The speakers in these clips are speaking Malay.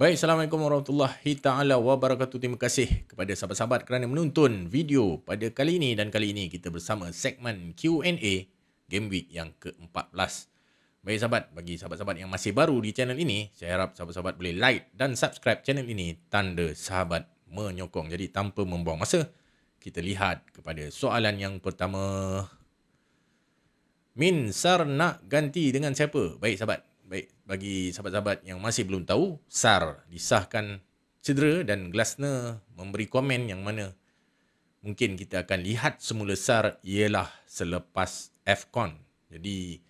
Baik, Assalamualaikum warahmatullahi taala wabarakatuh. Terima kasih kepada sahabat-sahabat kerana menonton video pada kali ini, dan kali ini kita bersama segmen Q&A Game Week yang ke-14. Baik sahabat, bagi sahabat-sahabat yang masih baru di channel ini, saya harap sahabat-sahabat boleh like dan subscribe channel ini tanda sahabat menyokong. Jadi tanpa membuang masa, kita lihat kepada soalan yang pertama. Min, SAR nak ganti dengan siapa? Baik sahabat, bagi sahabat-sahabat yang masih belum tahu, SAR disahkan cedera dan Glasner memberi komen yang mana mungkin kita akan lihat semula SAR ialah selepas AFCON. Jadi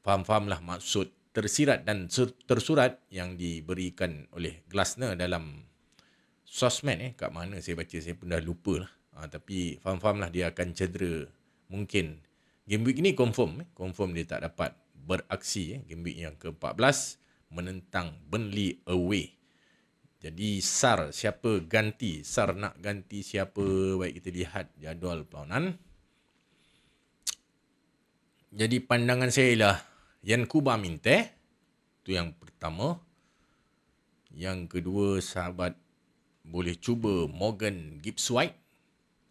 faham-fahamlah maksud tersirat dan tersurat yang diberikan oleh Glasner dalam sosmed. Kat mana saya baca, saya pun dah lupa lah. Tapi faham-fahamlah dia akan cedera. Mungkin game week ni confirm dia tak dapat beraksi. Game week yang ke-14 menentang Burnley away. Jadi SAR siapa ganti? SAR nak ganti siapa? Baik, kita lihat jadual perlawanan. Jadi pandangan saya ialah Yankuba Minteh. Itu yang pertama. Yang kedua, sahabat boleh cuba Morgan Gibbs White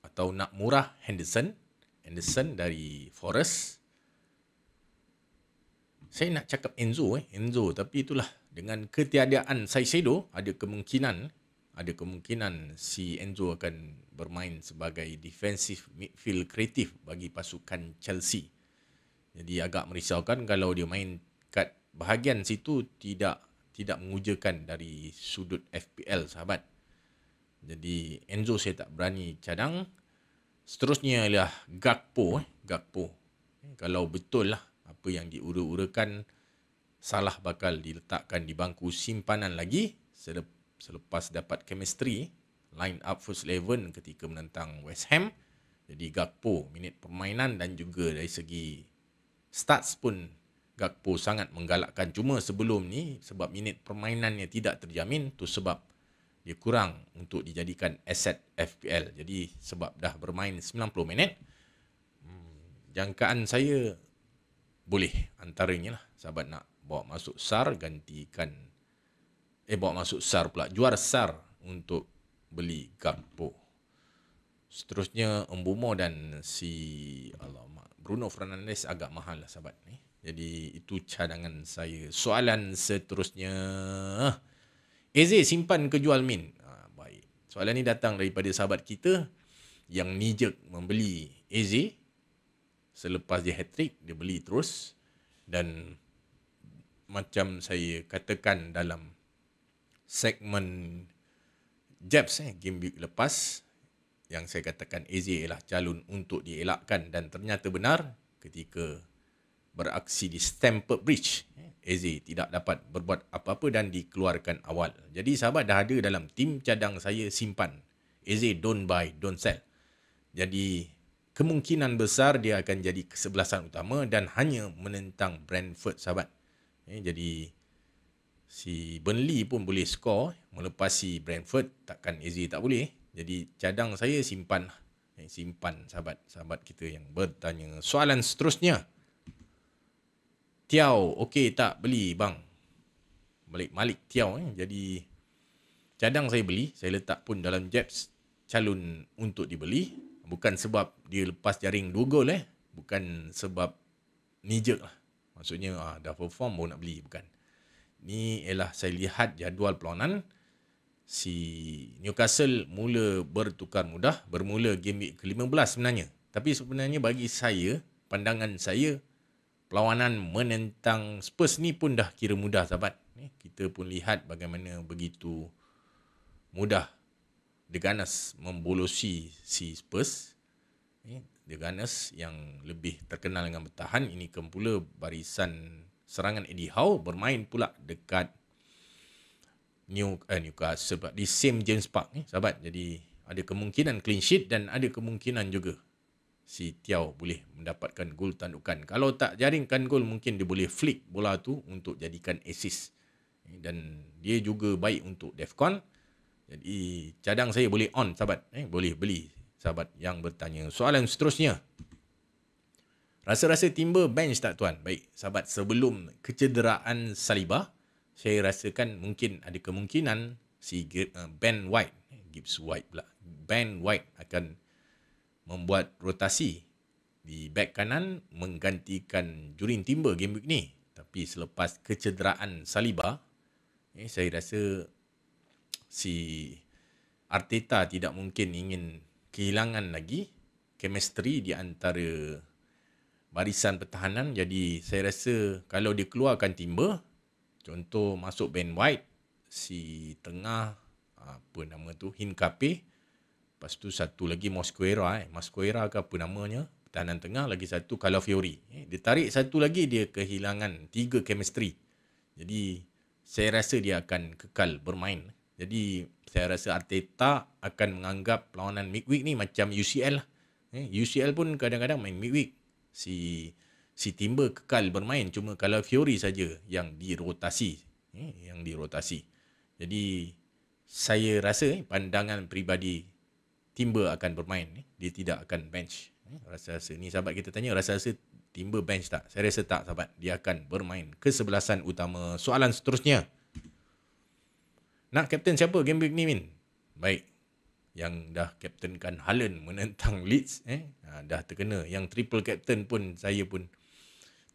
atau nak murah Henderson dari Forest. Saya nak cakap Enzo, tapi itulah, dengan ketiadaan Saicedo ada kemungkinan si Enzo akan bermain sebagai defensive midfield kreatif bagi pasukan Chelsea. Jadi agak merisaukan kalau dia main kat bahagian situ tidak mengujakan dari sudut FPL sahabat. Jadi Enzo saya tak berani cadang. Seterusnya ialah Gakpo. Kalau betul lah apa yang diura-urakan, Salah bakal diletakkan di bangku simpanan lagi selepas dapat chemistry line up first 11 ketika menentang West Ham. Jadi Gakpo minit permainan dan juga dari segi stats pun Gakpo sangat menggalakkan. Cuma sebelum ni sebab minit permainannya tidak terjamin, tu sebab dia kurang untuk dijadikan aset FPL. Jadi sebab dah bermain 90 minit, jangkaan saya boleh antaranya lah sahabat nak bawa masuk SAR jual SAR untuk beli Gakpo. Seterusnya Mbeumo dan Bruno Fernandes agak mahal lah sahabat ni. Jadi itu cadangan saya. Soalan seterusnya, Eze simpan ke jual Min? Baik. Soalan ni datang daripada sahabat kita yang nijek membeli Eze. Selepas dia hat-trick, dia beli terus. Dan macam saya katakan dalam segmen Jabs game week lepas, yang saya katakan Eze ialah calon untuk dielakkan, dan ternyata benar ketika beraksi di Stamford Bridge. Eze tidak dapat berbuat apa-apa dan dikeluarkan awal. Jadi sahabat dah ada dalam tim cadang saya, simpan. Eze don't buy, don't sell. Jadi kemungkinan besar dia akan jadi kesebelasan utama dan hanya menentang Brentford sahabat. Jadi si Burnley pun boleh skor melepasi Brentford, takkan Eze tak boleh. Jadi cadang saya simpan sahabat kita yang bertanya. Soalan seterusnya, Tiao okey tak beli bang? Malik Tiao. Jadi cadang saya beli, saya letak pun dalam Jabs calon untuk dibeli. Bukan sebab dia lepas jaring 2 gol bukan sebab nijek lah. Maksudnya dah perform baru nak beli, bukan. Ni ialah saya lihat jadual perlawanan. Si Newcastle mula bertukar mudah, bermula game week ke-15 sebenarnya. Tapi sebenarnya bagi saya, pandangan saya, perlawanan menentang Spurs ni pun dah kira mudah sahabat. Kita pun lihat bagaimana begitu mudah The Gunners membolosi si Spurs. The Gunners yang lebih terkenal dengan bertahan. Ini pula barisan serangan Eddie Howe bermain pula dekat Newcastle di St James Park sahabat. Jadi ada kemungkinan clean sheet dan ada kemungkinan juga si Tiao boleh mendapatkan gol tandukan. Kalau tak jaringkan gol, mungkin dia boleh flick bola tu untuk jadikan assist. Dan dia juga baik untuk Defcon. Jadi cadang saya boleh on sahabat. Boleh beli sahabat yang bertanya. Soalan seterusnya, rasa-rasa Timber bench tak tuan? Baik sahabat, sebelum kecederaan Saliba, saya rasakan mungkin ada kemungkinan si Ben White, Gibbs White pula, Ben White akan membuat rotasi di back kanan menggantikan Jurin Timber game week ni. Tapi selepas kecederaan Saliba, saya rasa si Arteta tidak mungkin ingin kehilangan lagi chemistry di antara barisan pertahanan. Jadi saya rasa kalau dia keluarkan Timber, contoh masuk Ben White, si tengah apa nama tu, Hincapié, lepas tu satu lagi Mosquera ke apa namanya, pertahanan tengah, lagi satu Calafiori. Dia tarik satu lagi, dia kehilangan 3 chemistry. Jadi saya rasa dia akan kekal bermain. Jadi saya rasa Arteta akan menganggap perlawanan midweek ni macam UCL lah. UCL pun kadang-kadang main midweek. Si Timber kekal bermain, cuma Calafiori saja yang dirotasi. Jadi saya rasa pandangan peribadi, Timber akan bermain. Dia tidak akan bench. Rasa-rasa ni sahabat kita tanya, rasa-rasa Timber bench tak? Saya rasa tak sahabat. Dia akan bermain kesebelasan utama. Soalan seterusnya. Nak kapten siapa game week ni, Min? Baik. Yang dah kaptenkan Haaland menentang Leeds. Dah terkena. Yang triple captain pun, saya pun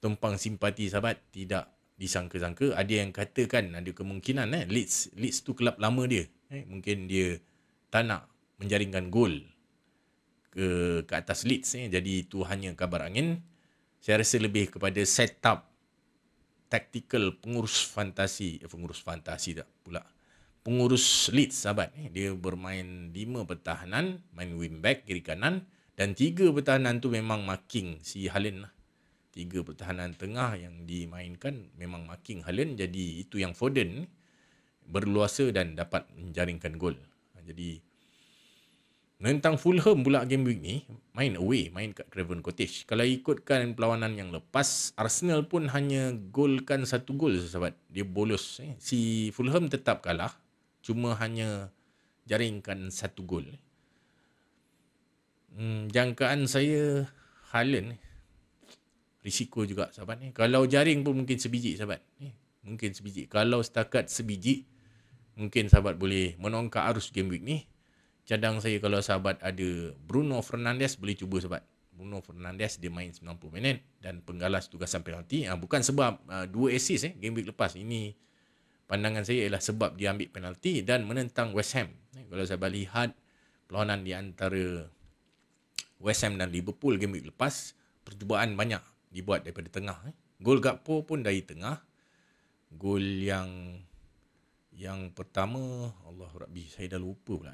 tumpang simpati sahabat. Tidak disangka-sangka. Ada yang katakan ada kemungkinan Leeds tu kelab lama dia. Mungkin dia tak nak menjaringkan gol ke atas Leeds. Jadi itu hanya kabar angin. Saya rasa lebih kepada setup tactical pengurus fantasi tak pula. Pengurus Leeds sahabat. Dia bermain 5 pertahanan, main wingback kiri kanan, dan 3 pertahanan tu memang marking si Haaland lah. 3 pertahanan tengah yang dimainkan memang marking Haaland. Jadi itu yang Foden berluasa dan dapat menjaringkan gol. Jadi menentang Fulham pula game week ni, main away, main kat Craven Cottage. Kalau ikutkan perlawanan yang lepas, Arsenal pun hanya golkan 1 gol sahabat. Dia bolos. Si Fulham tetap kalah, cuma hanya jaringkan 1 gol. Jangkaan saya Haaland risiko juga sahabat. Kalau jaring pun mungkin sebiji sahabat. Mungkin sebiji. Kalau setakat sebiji, mungkin sahabat boleh menongkak arus game week ni. Cadang saya kalau sahabat ada Bruno Fernandes, boleh cuba sahabat. Bruno Fernandes dia main 90 minit dan penggalas tugasan penalti. Bukan sebab 2 assist game week lepas. Ini pandangan saya ialah sebab dia ambil penalti dan menentang West Ham. Kalau sahabat lihat perlawanan di antara West Ham dan Liverpool game week lepas, percubaan banyak dibuat daripada tengah. Gol Gakpo pun dari tengah. Gol yang pertama, Allah Rabbi, saya dah lupa pula.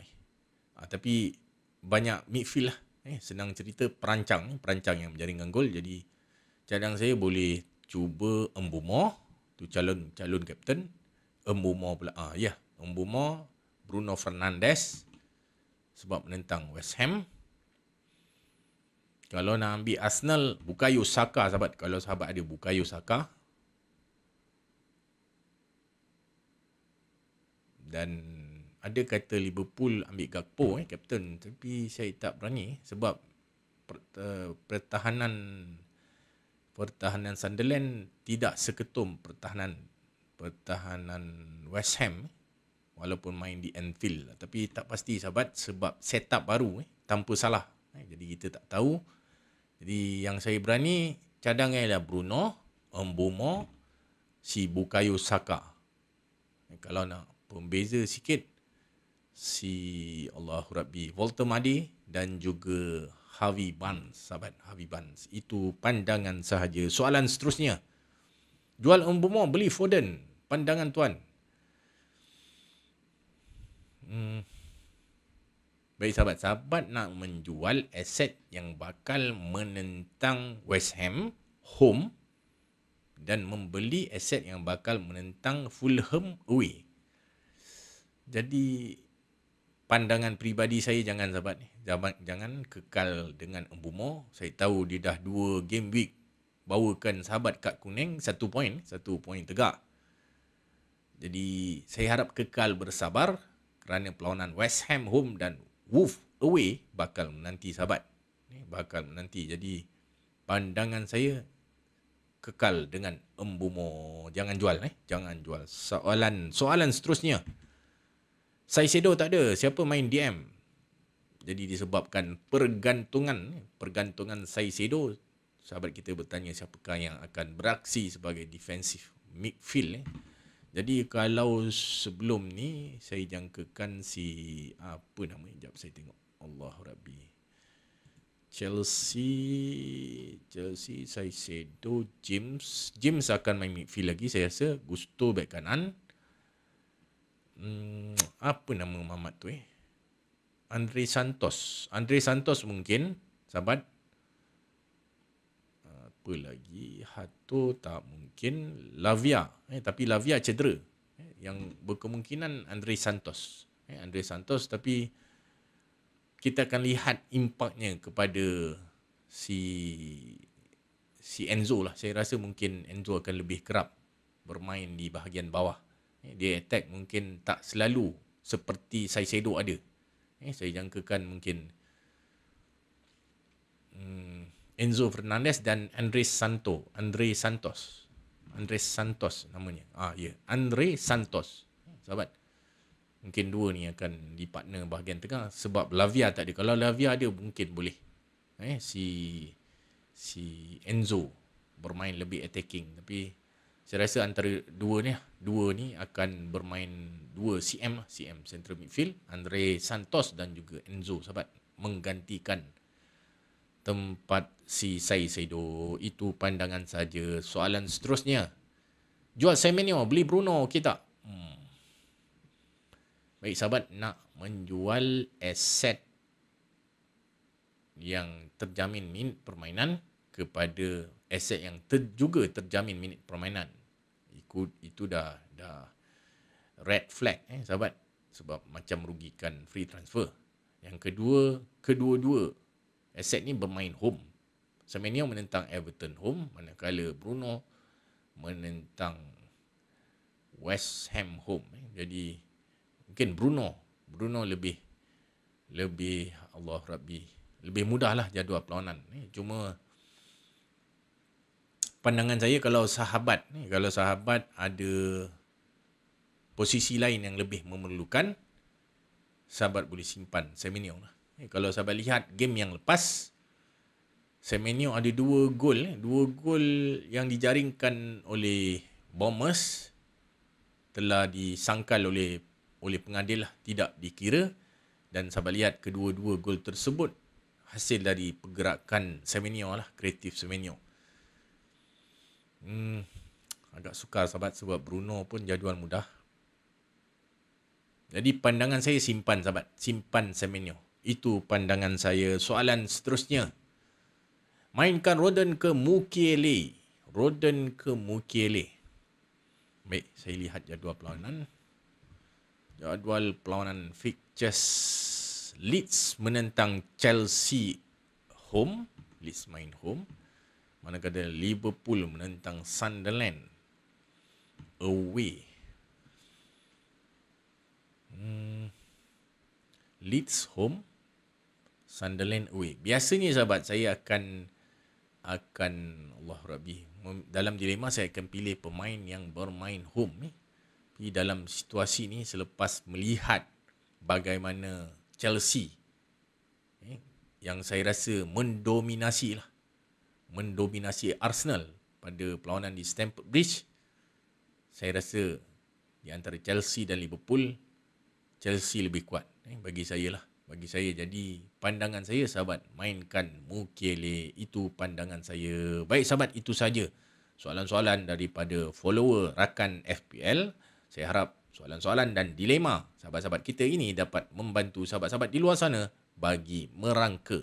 Tapi banyak midfield lah. Senang cerita, perancang yang menjaringkan gol. Jadi cadang saya boleh cuba Mbeumo, tu calon kapten. Mbeumo pula. Mbeumo, Bruno Fernandes sebab menentang West Ham. Kalau nak ambil Arsenal, Bukayo Saka sahabat. Kalau sahabat ada Bukayo Saka. Dan ada kata Liverpool ambil Gakpo kapten, tapi saya tak berani sebab pertahanan Sunderland tidak seketum pertahanan West Ham walaupun main di Anfield. Tapi tak pasti sahabat sebab setup baru tanpa salah. Jadi kita tak tahu. Jadi yang saya berani cadangnya ialah Bruno, Mbeumo, si Bukayo Saka. Kalau nak pembeza sikit, si Allahu Rabbi Voltemade dan juga Harvey Barnes sahabat. Harvey Barnes. Itu pandangan sahaja. Soalan seterusnya. Jual Mbeumo, beli Foden. Pandangan tuan. Baik sahabat nak menjual aset yang bakal menentang West Ham home dan membeli aset yang bakal menentang Fulham away. Jadi pandangan peribadi saya, jangan sahabat, jangan kekal dengan Mbeumo. Saya tahu dia dah 2 game week bawakan sahabat kad kuning 1 poin tegak. Jadi saya harap kekal bersabar kerana perlawanan West Ham home dan Wolves away bakal menanti sahabat. Bakal menanti. Jadi pandangan saya kekal dengan Mbumo. Jangan jual jangan jual. Soalan seterusnya. Saisedo tak ada, siapa main DM? Jadi disebabkan pergantungan Saisedo, sahabat kita bertanya siapakah yang akan beraksi sebagai defensive midfield. Jadi kalau sebelum ni saya jangkakan si apa nama, jap saya tengok. Allah Rabbi. Chelsea Saisedo, James akan main midfield lagi saya rasa. Gusto back kanan. Apa nama Mamat tu Andre Santos mungkin, sahabat. Apa lagi? Hato tak mungkin. Lavia, tapi Lavia cedera. Yang berkemungkinan Andre Santos, tapi kita akan lihat impaknya kepada si Enzo lah. Saya rasa mungkin Enzo akan lebih kerap bermain di bahagian bawah. Dia attack mungkin tak selalu seperti Saisedo ada. Saya jangkakan mungkin Enzo Fernandez dan Andre Santos namanya. Andre Santos. Sahabat, mungkin dua ni akan dipartner bahagian tengah sebab Lavia tak ada. Kalau Lavia ada mungkin boleh. Si Enzo bermain lebih attacking, tapi saya rasa antara dua ni akan bermain dua CM central midfield, Andre Santos dan juga Enzo, sahabat, menggantikan tempat si Saisedo. Itu pandangan saja. Soalan seterusnya, jual Semenyo, beli Bruno okey tak? Baik sahabat, nak menjual aset yang terjamin minit permainan kepada aset yang juga terjamin minit permainan, itu dah red flag sahabat, sebab macam merugikan free transfer. Yang kedua-dua aset ni bermain home. Semenyo menentang Everton home, manakala Bruno menentang West Ham home. Jadi mungkin Bruno lebih Allah Rabbi, lebih mudahlah jadual perlawanan. Cuma pandangan saya, kalau sahabat ada posisi lain yang lebih memerlukan, sahabat boleh simpan Semenyo lah. Kalau sahabat lihat game yang lepas, Semenyo ada 2 gol yang dijaringkan oleh Bombers, telah disangkal oleh pengadil lah, tidak dikira. Dan sahabat lihat kedua-dua gol tersebut hasil dari pergerakan Semenyo lah, kreatif Semenyo. Agak sukar sahabat, sebab Bruno pun jadual mudah. Jadi pandangan saya simpan sahabat, simpan Semenyo. Itu pandangan saya. Soalan seterusnya, mainkan Rodon ke Mukiele? Baik, saya lihat jadual perlawanan. Fixtures. Leeds menentang Chelsea home. Leeds main home. Manakala Liverpool menentang Sunderland away. Leeds home, Sunderland away. Biasanya sahabat, saya akan Allah Rabbi, dalam dilema saya akan pilih pemain yang bermain home ni. Tapi dalam situasi ni, selepas melihat bagaimana Chelsea yang saya rasa mendominasi Arsenal pada perlawanan di Stamford Bridge, saya rasa di antara Chelsea dan Liverpool, Chelsea lebih kuat bagi saya lah. Jadi pandangan saya sahabat, mainkan Mukiele. Itu pandangan saya. Baik sahabat, itu saja soalan-soalan daripada follower rakan FPL. Saya harap soalan-soalan dan dilema sahabat-sahabat kita ini dapat membantu sahabat-sahabat di luar sana bagi merangka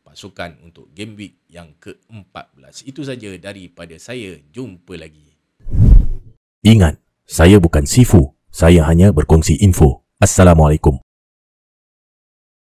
pasukan untuk game week yang ke-14. Itu saja daripada saya. Jumpa lagi. Ingat, saya bukan Sifu. Saya hanya berkongsi info. Assalamualaikum.